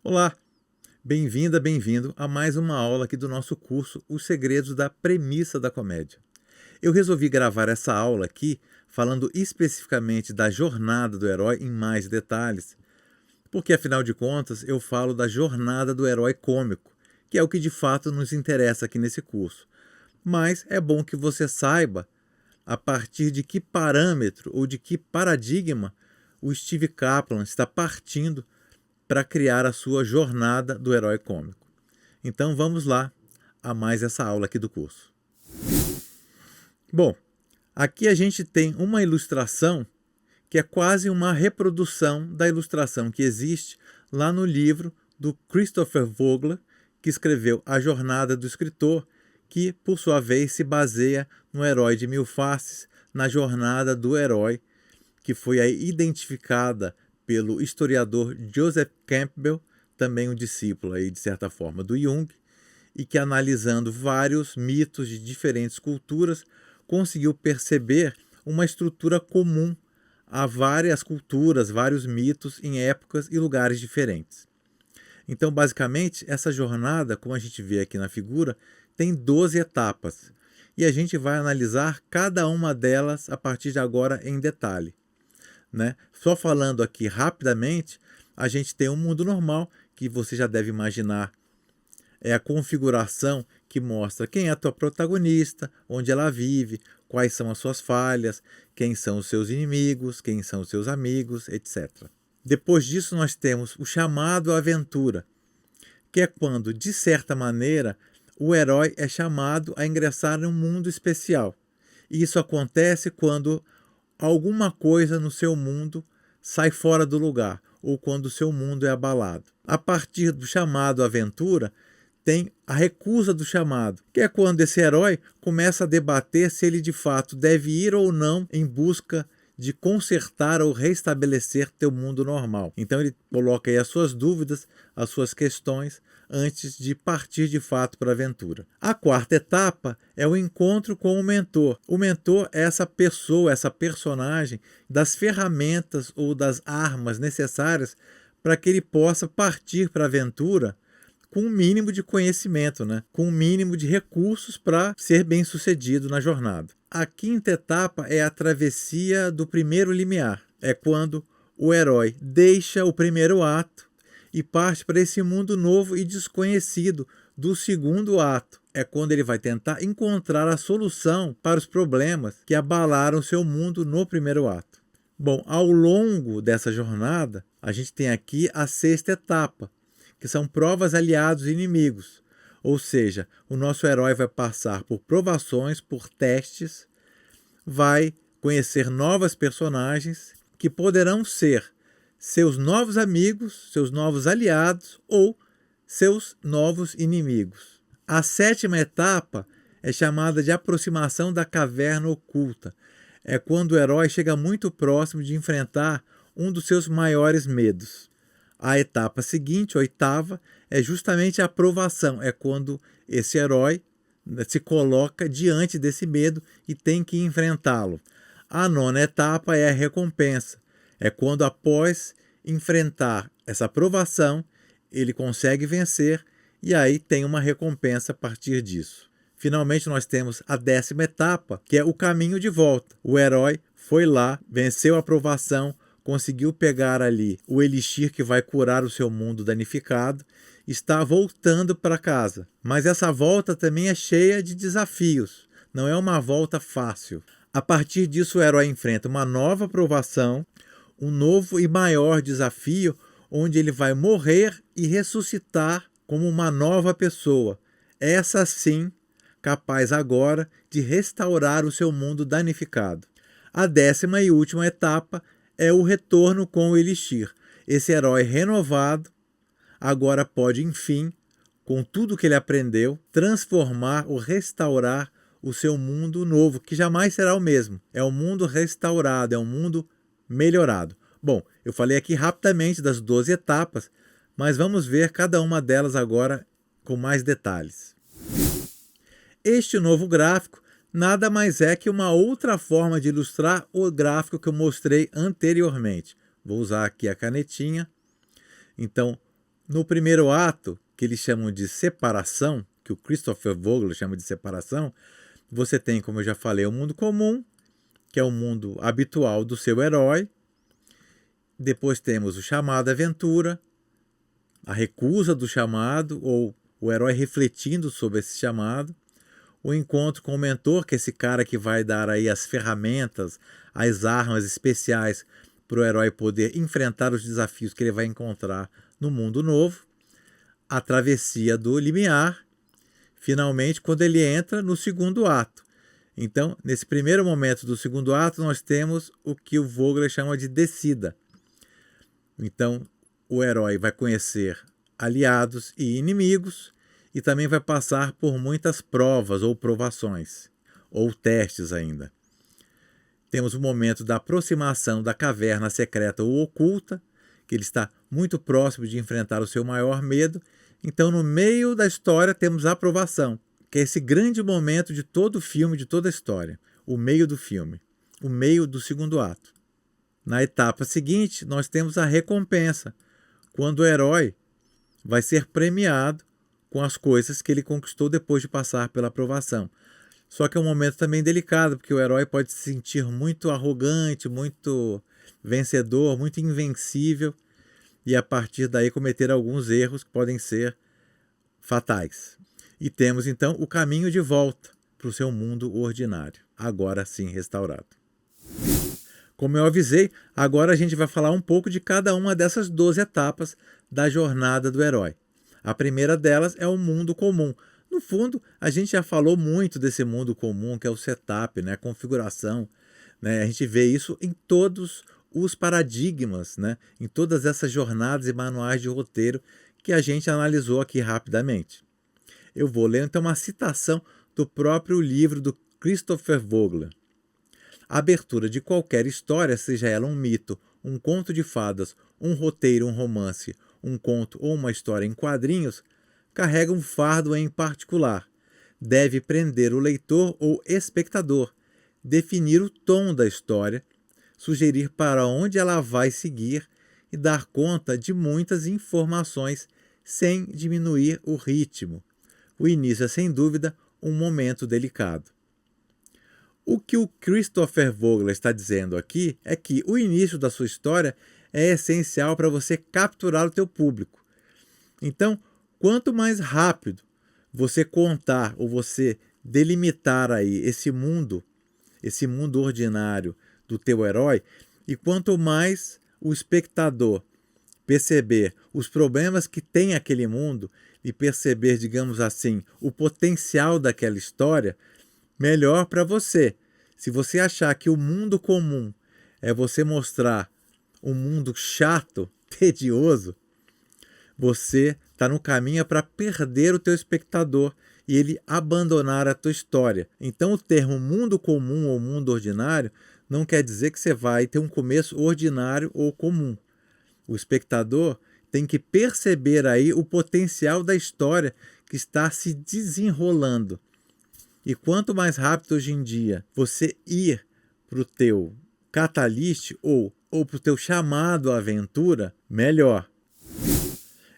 Olá, bem-vinda, bem-vindo a mais uma aula aqui do nosso curso Os Segredos da Premissa da Comédia. Eu resolvi gravar essa aula aqui falando especificamente da jornada do herói em mais detalhes, porque afinal de contas eu falo da jornada do herói cômico, que é o que de fato nos interessa aqui nesse curso. Mas é bom que você saiba a partir de que parâmetro ou de que paradigma o Steve Kaplan está partindo para criar a sua jornada do herói cômico. Então vamos lá a mais essa aula aqui do curso. Bom, aqui a gente tem uma ilustração que é quase uma reprodução da ilustração que existe lá no livro do Christopher Vogler, que escreveu A Jornada do Escritor, que por sua vez se baseia no Herói de Mil Faces, na jornada do herói, que foi aí identificada pelo historiador Joseph Campbell, também um discípulo aí, de certa forma, do Jung, e que, analisando vários mitos de diferentes culturas, conseguiu perceber uma estrutura comum a várias culturas, vários mitos em épocas e lugares diferentes. Então, basicamente, essa jornada, como a gente vê aqui na figura, tem 12 etapas, e a gente vai analisar cada uma delas a partir de agora em detalhe. Só falando aqui rapidamente, a gente tem um mundo normal, que você já deve imaginar, é a configuração que mostra quem é a tua protagonista, onde ela vive, quais são as suas falhas, quem são os seus inimigos, quem são os seus amigos, etc. Depois disso nós temos o chamado à aventura, que é quando, de certa maneira, o herói é chamado a ingressar em um mundo especial. E isso acontece quando alguma coisa no seu mundo sai fora do lugar, ou quando o seu mundo é abalado. A partir do chamado à aventura, tem a recusa do chamado, que é quando esse herói começa a debater se ele de fato deve ir ou não em busca de consertar ou restabelecer teu mundo normal. Então ele coloca aí as suas dúvidas, as suas questões, antes de partir de fato para a aventura. A quarta etapa é o encontro com o mentor. O mentor é essa pessoa, essa personagem, das ferramentas ou das armas necessárias para que ele possa partir para a aventura com um mínimo de conhecimento, com um mínimo de recursos para ser bem sucedido na jornada. A quinta etapa é a travessia do primeiro limiar. É quando o herói deixa o primeiro ato e parte para esse mundo novo e desconhecido do segundo ato. É quando ele vai tentar encontrar a solução para os problemas que abalaram seu mundo no primeiro ato. Bom, ao longo dessa jornada, a gente tem aqui a sexta etapa, que são provas, aliados e inimigos. Ou seja, o nosso herói vai passar por provações, por testes, vai conhecer novas personagens que poderão ser seus novos amigos, seus novos aliados ou seus novos inimigos. A sétima etapa é chamada de aproximação da caverna oculta. É quando o herói chega muito próximo de enfrentar um dos seus maiores medos. A etapa seguinte, a oitava, é justamente a aprovação. É quando esse herói se coloca diante desse medo e tem que enfrentá-lo. A nona etapa é a recompensa. É quando, após enfrentar essa aprovação, ele consegue vencer e aí tem uma recompensa a partir disso. Finalmente, nós temos a 10ª etapa, que é o caminho de volta. O herói foi lá, venceu a aprovação, conseguiu pegar ali o elixir que vai curar o seu mundo danificado, está voltando para casa. Mas essa volta também é cheia de desafios, não é uma volta fácil. A partir disso, o herói enfrenta uma nova provação, um novo e maior desafio, onde ele vai morrer e ressuscitar como uma nova pessoa. Essa sim, capaz agora de restaurar o seu mundo danificado. A 10ª e última etapa é o retorno com o elixir. Esse herói renovado agora pode, enfim, com tudo que ele aprendeu, transformar ou restaurar o seu mundo novo, que jamais será o mesmo. É um mundo restaurado, é um mundo melhorado. Bom, eu falei aqui rapidamente das 12 etapas, mas vamos ver cada uma delas agora com mais detalhes. Este novo gráfico nada mais é que uma outra forma de ilustrar o gráfico que eu mostrei anteriormente. Vou usar aqui a canetinha. Então, No primeiro ato, que eles chamam de separação, que o Christopher Vogler chama de separação, você tem, como eu já falei, o mundo comum, que é o mundo habitual do seu herói. Depois temos o chamado aventura, a recusa do chamado, ou o herói refletindo sobre esse chamado. O encontro com o mentor, que é esse cara que vai dar aí as ferramentas, as armas especiais para o herói poder enfrentar os desafios que ele vai encontrar no mundo novo. A travessia do limiar, finalmente, quando ele entra no segundo ato. Então, nesse primeiro momento do segundo ato, nós temos o que o Vogler chama de descida. Então, o herói vai conhecer aliados e inimigos e também vai passar por muitas provas ou provações, ou testes ainda. Temos o momento da aproximação da caverna secreta ou oculta, que ele está muito próximo de enfrentar o seu maior medo. Então, no meio da história, temos a aprovação, que é esse grande momento de todo o filme, de toda a história, o meio do filme, o meio do segundo ato. Na etapa seguinte, nós temos a recompensa, quando o herói vai ser premiado com as coisas que ele conquistou depois de passar pela aprovação. Só que é um momento também delicado, porque o herói pode se sentir muito arrogante, muito vencedor, muito invencível, e a partir daí cometer alguns erros que podem ser fatais. E temos então o caminho de volta para o seu mundo ordinário, agora sim restaurado. Como eu avisei, agora a gente vai falar um pouco de cada uma dessas 12 etapas da jornada do herói. A primeira delas é o mundo comum. No fundo, a gente já falou muito desse mundo comum, que é o setup, né? A configuração. Né? A gente vê isso em todos os paradigmas, né? Em todas essas jornadas e manuais de roteiro que a gente analisou aqui rapidamente. Eu vou ler então uma citação do próprio livro do Christopher Vogler. A abertura de qualquer história, seja ela um mito, um conto de fadas, um roteiro, um romance, um conto ou uma história em quadrinhos, carrega um fardo em particular. Deve prender o leitor ou espectador, definir o tom da história, sugerir para onde ela vai seguir e dar conta de muitas informações sem diminuir o ritmo. O início é, sem dúvida, um momento delicado. O que o Christopher Vogler está dizendo aqui é que o início da sua história é essencial para você capturar o teu público. Então, quanto mais rápido você contar ou você delimitar aí esse mundo ordinário do teu herói, e quanto mais o espectador perceber os problemas que tem aquele mundo e perceber, digamos assim, o potencial daquela história, melhor para você. Se você achar que o mundo comum é você mostrar um mundo chato, tedioso, você está no caminho para perder o teu espectador e ele abandonar a tua história. Então o termo mundo comum ou mundo ordinário não quer dizer que você vai ter um começo ordinário ou comum. O espectador tem que perceber aí o potencial da história que está se desenrolando. E quanto mais rápido hoje em dia você ir para o teu catalyst ou para o teu chamado à aventura, melhor.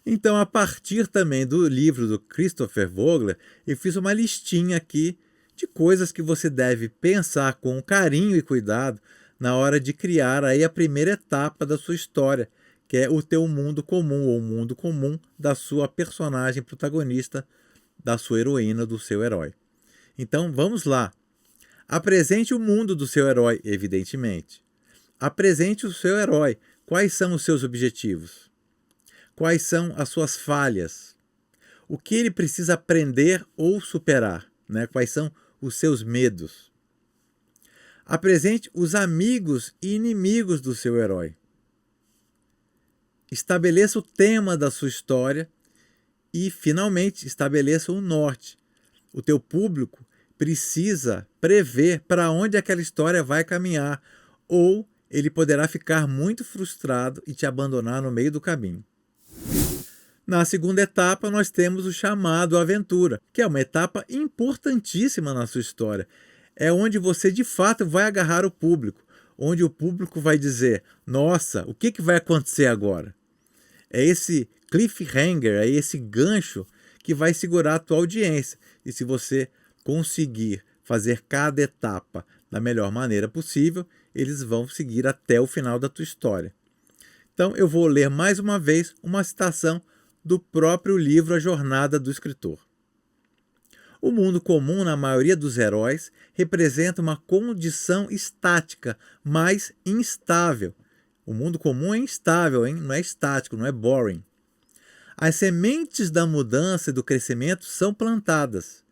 Então, a partir também do livro do Christopher Vogler, eu fiz uma listinha aqui de coisas que você deve pensar com carinho e cuidado na hora de criar aí a primeira etapa da sua história, que é o teu mundo comum ou o mundo comum da sua personagem protagonista, da sua heroína, do seu herói. Então, vamos lá. Apresente o mundo do seu herói, evidentemente. Apresente o seu herói. Quais são os seus objetivos? Quais são as suas falhas? O que ele precisa aprender ou superar? Né? Quais são os seus medos? Apresente os amigos e inimigos do seu herói. Estabeleça o tema da sua história e, finalmente, estabeleça o norte. O teu público precisa prever para onde aquela história vai caminhar, ou ele poderá ficar muito frustrado e te abandonar no meio do caminho. Na segunda etapa, nós temos o chamado aventura, que é uma etapa importantíssima na sua história. É onde você, de fato, vai agarrar o público, onde o público vai dizer, nossa, o que vai acontecer agora? É esse cliffhanger, é esse gancho que vai segurar a tua audiência. E se você conseguir fazer cada etapa da melhor maneira possível, eles vão seguir até o final da tua história. Então eu vou ler mais uma vez uma citação do próprio livro A Jornada do Escritor. O mundo comum, na maioria dos heróis, representa uma condição estática, mas instável. O mundo comum é instável, hein? Não é estático, não é boring. As sementes da mudança e do crescimento são plantadas,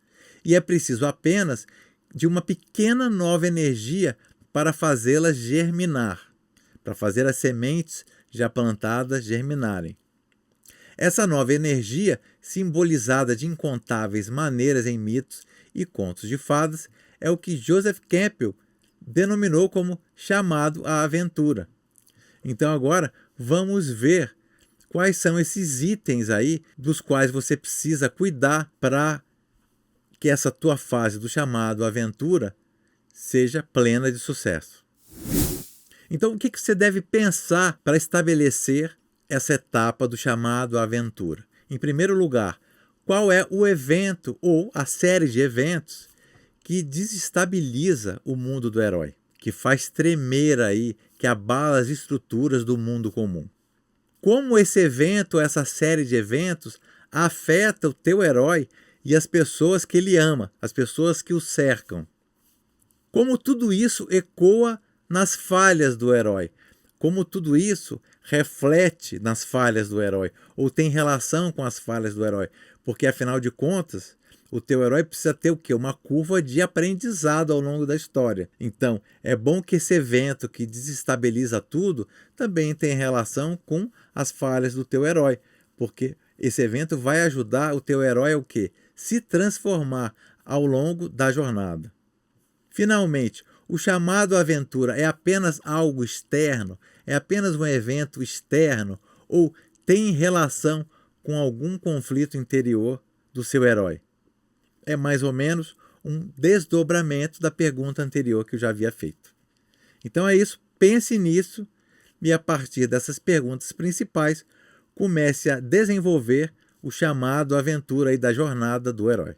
e é preciso apenas de uma pequena nova energia para fazê-las germinar, para fazer as sementes já plantadas germinarem. Essa nova energia, simbolizada de incontáveis maneiras em mitos e contos de fadas, é o que Joseph Campbell denominou como chamado à aventura. Então agora vamos ver quais são esses itens aí dos quais você precisa cuidar para que essa tua fase do chamado à aventura seja plena de sucesso. Então o que você deve pensar para estabelecer essa etapa do chamado à aventura? Em primeiro lugar, qual é o evento ou a série de eventos que desestabiliza o mundo do herói, que faz tremer aí, que abala as estruturas do mundo comum? Como esse evento, essa série de eventos, afeta o teu herói e as pessoas que ele ama, as pessoas que o cercam? Como tudo isso ecoa nas falhas do herói? Como tudo isso reflete nas falhas do herói, ou tem relação com as falhas do herói? Porque, afinal de contas, o teu herói precisa ter o quê? Uma curva de aprendizado ao longo da história. Então, é bom que esse evento que desestabiliza tudo também tenha relação com as falhas do teu herói, porque esse evento vai ajudar o teu herói a o quê? Se transformar ao longo da jornada. Finalmente, o chamado à aventura é apenas algo externo? É apenas um evento externo? Ou tem relação com algum conflito interior do seu herói? É mais ou menos um desdobramento da pergunta anterior que eu já havia feito. Então é isso, pense nisso e a partir dessas perguntas principais, comece a desenvolver o chamado à aventura aí da jornada do herói.